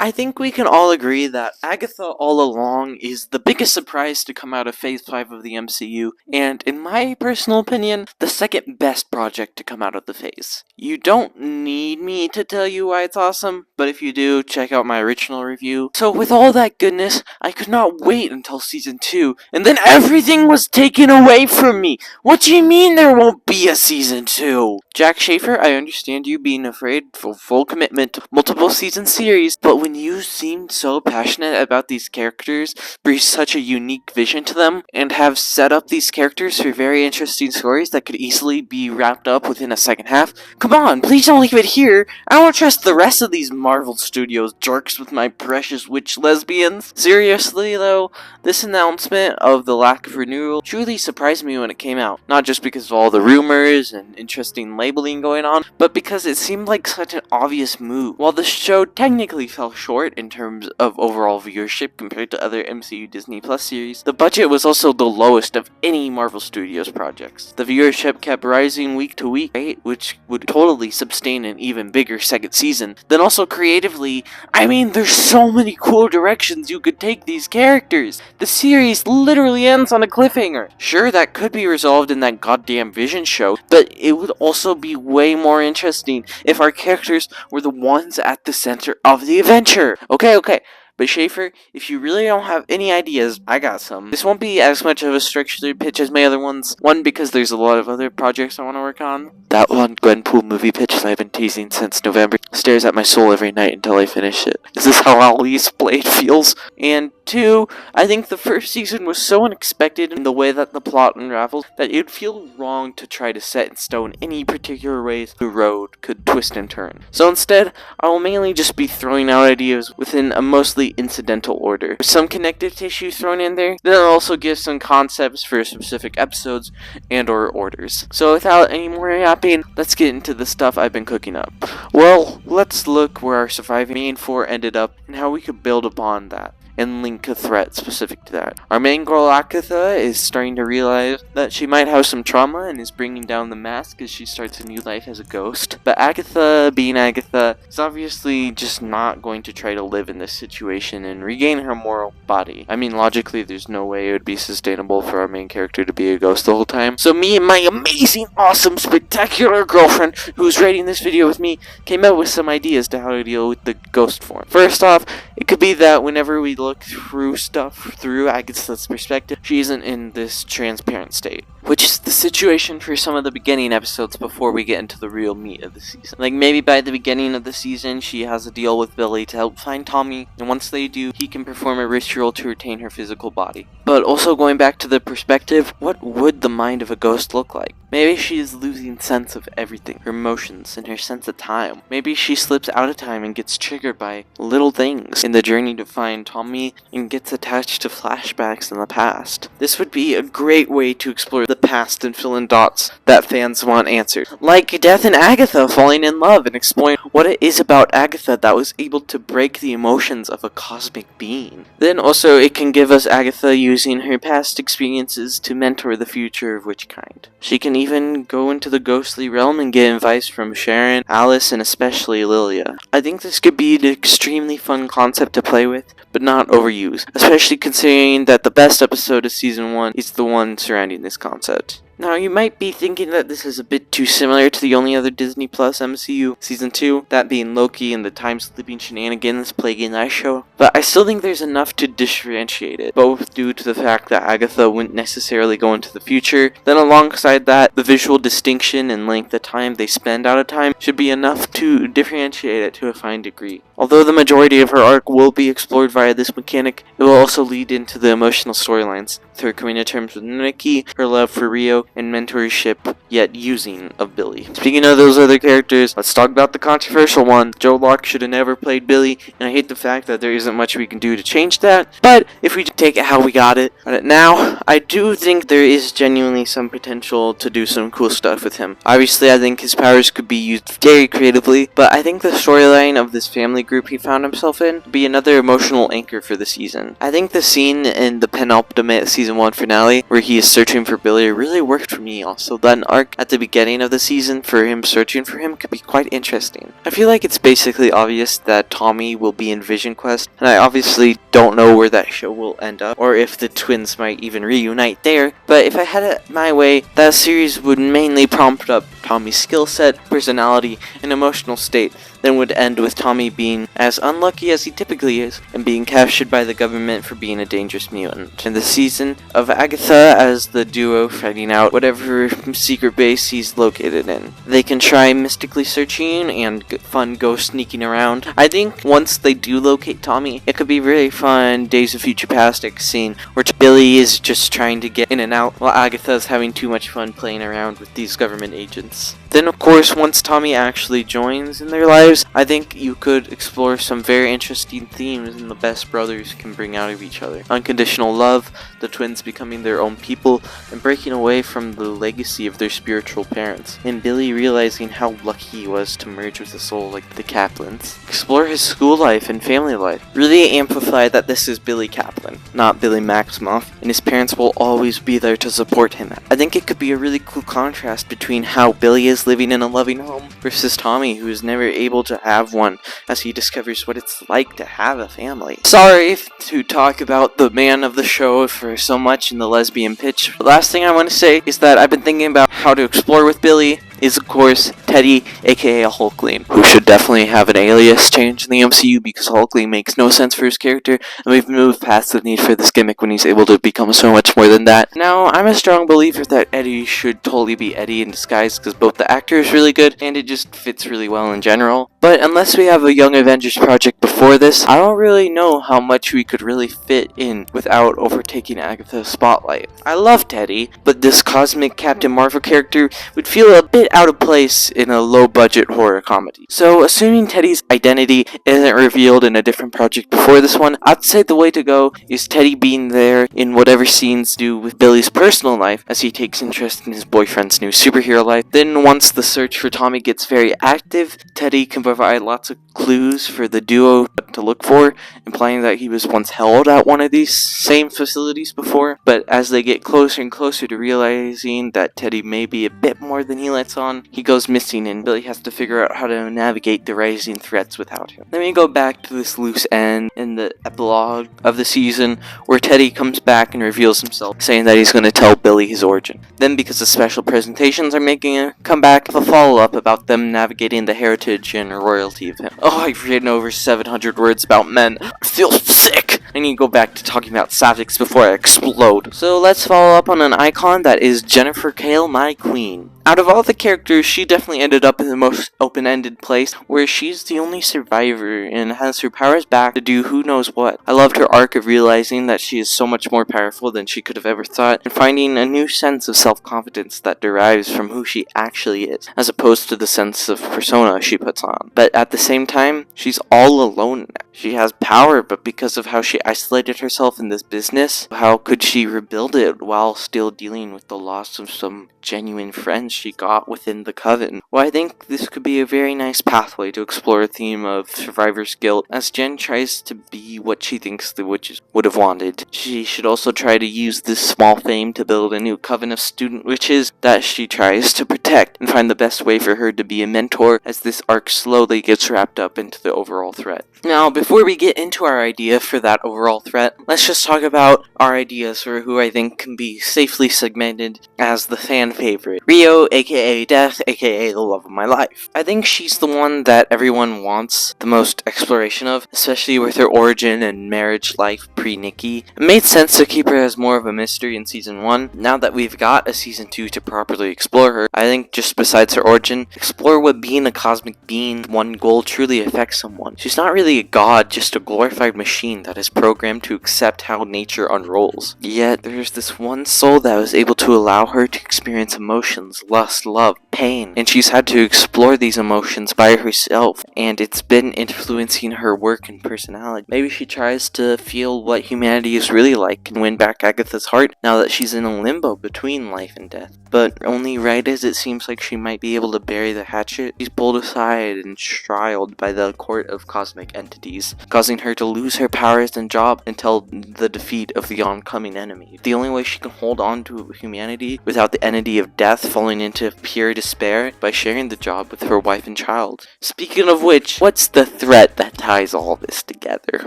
I think we can all agree that Agatha all along is the biggest surprise to come out of Phase 5 of the MCU, and in my personal opinion, the second best project to come out of the phase. You don't need me to tell you why it's awesome, but if you do, check out my original review. So with all that goodness, I could not wait until Season 2, and then everything was taken away from me! What do you mean there won't be a Season 2? Jack Schaefer, I understand you being afraid for full commitment to multiple season series, but when you seemed so passionate about these characters, breathe such a unique vision to them, and have set up these characters for very interesting stories that could easily be wrapped up within a second half, come on, please don't leave it here. I don't trust the rest of these Marvel Studios jerks with my precious witch lesbians. Seriously though, this announcement of the lack of renewal truly surprised me when it came out, not just because of all the rumors and interesting labeling going on, but because it seemed like such an obvious move. While the show technically fell short in terms of overall viewership compared to other MCU Disney Plus series, the budget was also the lowest of any Marvel Studios projects. The viewership kept rising week to week, right? Which would totally sustain an even bigger second season. Then also creatively, I mean, there's so many cool directions you could take these characters. The series literally ends on a cliffhanger. Sure, that could be resolved in that goddamn Vision show, but it would also be way more interesting if our characters were the ones at the center of the adventure. Okay. But Schaefer, if you really don't have any ideas, I got some. This won't be as much of a structured pitch as my other ones. One, because there's a lot of other projects I want to work on. That one Gwenpool movie pitch that I've been teasing since November stares at my soul every night until I finish it. Is this how Ali's Blade feels? And two, I think the first season was so unexpected in the way that the plot unraveled that it would feel wrong to try to set in stone any particular ways the road could twist and turn. So instead, I will mainly just be throwing out ideas within a mostly incidental order. With some connective tissue thrown in there, then I'll also give some concepts for specific episodes and or orders. So without any more yapping, let's get into the stuff I've been cooking up. Well, let's look where our surviving main four ended up and how we could build upon that and link a threat specific to that. Our main girl Agatha is starting to realize that she might have some trauma and is bringing down the mask as she starts a new life as a ghost. But Agatha, being Agatha, is obviously just not going to try to live in this situation and regain her moral body. I mean, logically, there's no way it would be sustainable for our main character to be a ghost the whole time. So me and my amazing, awesome, spectacular girlfriend, who's writing this video with me, came up with some ideas to how to deal with the ghost form. First off, it could be that whenever we look through stuff through Agatha's perspective, she isn't in this transparent state, which is the situation for some of the beginning episodes before we get into the real meat of the season. Like maybe by the beginning of the season, she has a deal with Billy to help find Tommy, and once they do, he can perform a ritual to retain her physical body. But also going back to the perspective, what would the mind of a ghost look like? Maybe she is losing sense of everything, her emotions, and her sense of time. Maybe she slips out of time and gets triggered by little things in the journey to find Tommy and gets attached to flashbacks in the past. This would be a great way to explore the past and fill in dots that fans want answered. Like Death and Agatha falling in love and exploring what it is about Agatha that was able to break the emotions of a cosmic being. Then also it can give us Agatha using her past experiences to mentor the future of which kind. She can even go into the ghostly realm and get advice from Sharon, Alice, and especially Lilia. I think this could be an extremely fun concept to play with, but not overused, especially considering that the best episode of Season 1 is the one surrounding this concept. Now, you might be thinking that this is a bit too similar to the only other Disney Plus MCU Season 2, that being Loki and the time-slipping shenanigans plaguing that show, but I still think there's enough to differentiate it, both due to the fact that Agatha wouldn't necessarily go into the future, then alongside that, the visual distinction and length of time they spend out of time should be enough to differentiate it to a fine degree. Although the majority of her arc will be explored via this mechanic, it will also lead into the emotional storylines, through coming to terms with Nikki, her love for Rio, and mentorship, yet using of Billy. Speaking of those other characters, let's talk about the controversial one. Joe Locke should have never played Billy, and I hate the fact that there isn't much we can do to change that, but if we take it how we got it now, I do think there is genuinely some potential to do some cool stuff with him. Obviously, I think his powers could be used very creatively, but I think the storyline of this family group he found himself in would be another emotional anchor for the season. I think the scene in the penultimate Season 1 finale, where he is searching for Billy, really worked for me also. That arc arc at the beginning of the season for him searching for him could be quite interesting. I feel like it's basically obvious that Tommy will be in Vision Quest, and I obviously don't know where that show will end up, or if the twins might even reunite there, but if I had it my way, that series would mainly prompt up Tommy's skill set, personality, and emotional state, then would end with Tommy being as unlucky as he typically is, and being captured by the government for being a dangerous mutant. And the season of Agatha as the duo fighting out whatever secret base he's located in. They can try mystically searching and fun ghost sneaking around. I think once they do locate Tommy, it could be really fun Days of Future Past scene where Billy is just trying to get in and out while Agatha's having too much fun playing around with these government agents. Then of course, once Tommy actually joins in their lives, I think you could explore some very interesting themes and the best brothers can bring out of each other. Unconditional love, the twins becoming their own people, and breaking away from the legacy of their spiritual parents. And Billy realizing how lucky he was to merge with a soul like the Kaplans. Explore his school life and family life. Really amplify that this is Billy Kaplan, not Billy Maximoff, and his parents will always be there to support him. I think it could be a really cool contrast between how Billy is living in a loving home versus Tommy, who is never able to have one as he discovers what it's like to have a family. Sorry to talk about the man of the show for so much in the lesbian pitch. The last thing I want to say is that I've been thinking about how to explore with Billy is of course Teddy, aka Hulkling, who should definitely have an alias change in the MCU because Hulkling makes no sense for his character, and we've moved past the need for this gimmick when he's able to become so much more than that. Now, I'm a strong believer that Eddie should totally be Eddie in disguise because both the actor is really good and it just fits really well in general. But unless we have a Young Avengers project before this, I don't really know how much we could really fit in without overtaking Agatha's spotlight. I love Teddy, but this cosmic Captain Marvel character would feel a bit out of place in a low-budget horror comedy. So, assuming Teddy's identity isn't revealed in a different project before this one, I'd say the way to go is Teddy being there in whatever scenes do with Billy's personal life as he takes interest in his boyfriend's new superhero life. Then once the search for Tommy gets very active, Teddy can provide lots of clues for the duo to look for, implying that he was once held at one of these same facilities before, but as they get closer and closer to realizing that Teddy may be a bit more than he lets on, he goes missing and Billy has to figure out how to navigate the rising threats without him. Then we go back to this loose end in the epilogue of the season where Teddy comes back and reveals himself, saying that he's going to tell Billy his origin. Then because the special presentations are making a comeback, a follow-up about them navigating the heritage and royalty of him. Oh, I've written over 700 words about men. I feel sick! I need to go back to talking about sapphics before I explode. So let's follow up on an icon that is Jennifer Kale, my queen. Out of all the characters, she definitely ended up in the most open-ended place, where she's the only survivor and has her powers back to do who knows what. I loved her arc of realizing that she is so much more powerful than she could have ever thought, and finding a new sense of self-confidence that derives from who she actually is, as opposed to the sense of persona she puts on. But at the same time, she's all alone now. She has power, but because of how she isolated herself in this business, how could she rebuild it while still dealing with the loss of some genuine friends she got within the coven? Well, I think this could be a very nice pathway to explore a theme of survivor's guilt, as Jen tries to be what she thinks the witches would have wanted. She should also try to use this small fame to build a new coven of student witches that she tries to protect, and find the best way for her to be a mentor as this arc slowly gets wrapped up into the overall threat. Now, before we get into our idea for that overall threat, let's just talk about our ideas for who I think can be safely segmented as the fan favorite. Rio, aka Death, aka the love of my life. I think she's the one that everyone wants the most exploration of, especially with her origin and marriage life pre-Nikki. It made sense to keep her as more of a mystery in season 1. Now that we've got a season 2 to properly explore her, I think just besides her origin, explore what being a cosmic being, one goal truly affects someone. She's not really a god, just a glorified machine that is programmed to accept how nature unrolls. Yet, there's this one soul that was able to allow her to experience emotions, lust, love, pain, and she's had to explore these emotions by herself, and it's been influencing her work and personality. Maybe she tries to feel what humanity is really like and win back Agatha's heart now that she's in a limbo between life and death. But only right as it seems like she might be able to bury the hatchet, she's pulled aside and trialed by the court of cosmic entities freeze, causing her to lose her powers and job until the defeat of the oncoming enemy. The only way she can hold on to humanity without the entity of death falling into pure despair by sharing the job with her wife and child. Speaking of which, what's the threat that ties all this together?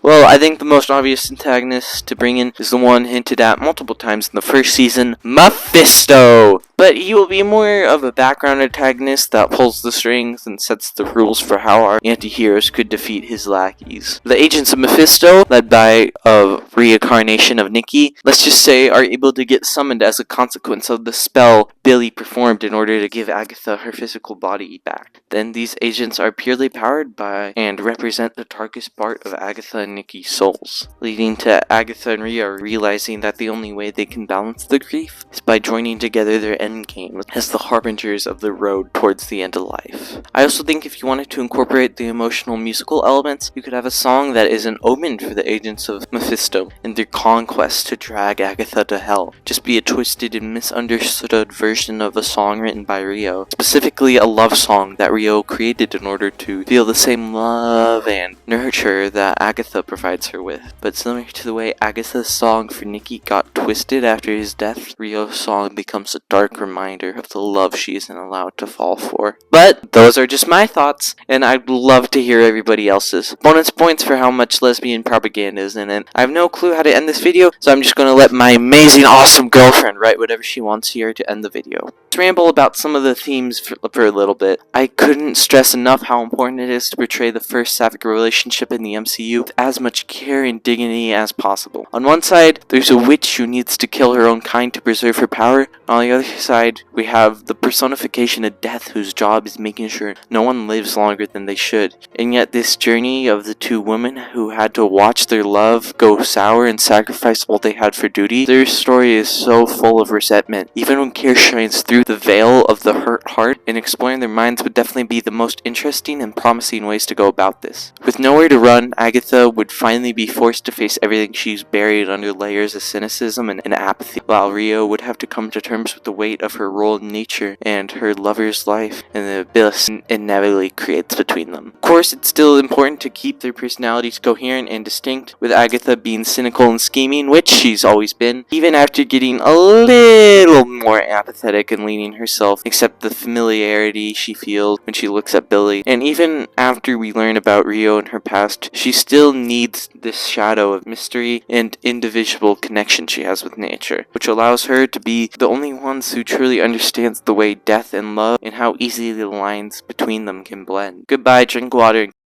Well, I think the most obvious antagonist to bring in is the one hinted at multiple times in the first season, Mephisto! But he will be more of a background antagonist that pulls the strings and sets the rules for how our anti-heroes could defeat his lackeys. The agents of Mephisto, led by a reincarnation of Nikki, let's just say are able to get summoned as a consequence of the spell Billy performed in order to give Agatha her physical body back. Then these agents are purely powered by and represent the darkest part of Agatha and Nikki's souls, leading to Agatha and Rio realizing that the only way they can balance the grief is by joining together their endgame as the harbingers of the road towards the end of life. I also think if you wanted to incorporate the emotional musical elements, you could have a song that is an omen for the agents of Mephisto and their conquest to drag Agatha to hell. Just be a twisted and misunderstood version of a song written by Rio, specifically a love song that Rio created in order to feel the same love and nurture that Agatha provides her with. But similar to the way Agatha's song for Nikki got twisted after his death, Rio's song becomes a dark reminder of the love she isn't allowed to fall for. But those are just my thoughts, and I'd love to hear everybody else's. Bonus points for how much lesbian propaganda is in it. I have no clue how to end this video, so I'm just going to let my amazing, awesome girlfriend write whatever she wants here to end the video. Let's ramble about some of the themes for a little bit. I couldn't stress enough how important it is to portray the first sapphic relationship in the MCU with as much care and dignity as possible. On one side, there's a witch who needs to kill her own kind to preserve her power. On the other side, we have the personification of death whose job is making sure no one lives longer than they should. And yet this journey of the two women who had to watch their love go sour and sacrifice all they had for duty, their story is so full of resentment. Even when care shines through the veil of the hurt heart, and exploring their minds would definitely be the most interesting and promising ways to go about this. With nowhere to run, Agatha would finally be forced to face everything she's buried under layers of cynicism and apathy, while Rio would have to come to terms with the weight of her role in nature and her lover's life and the abyss it inevitably creates between them. Of course, it's still important to keep their personalities coherent and distinct, with Agatha being cynical and scheming, which she's always been, even after getting a little more apathetic and leaning herself, except the familiarity she feels when she looks at Billy. And even after we learn about Rio and her past, she still needs this shadow of mystery and indivisible connection she has with nature, which allows her to be the only one who truly understands the way death and love and how easily the lines between them can blend. Goodbye, drink water.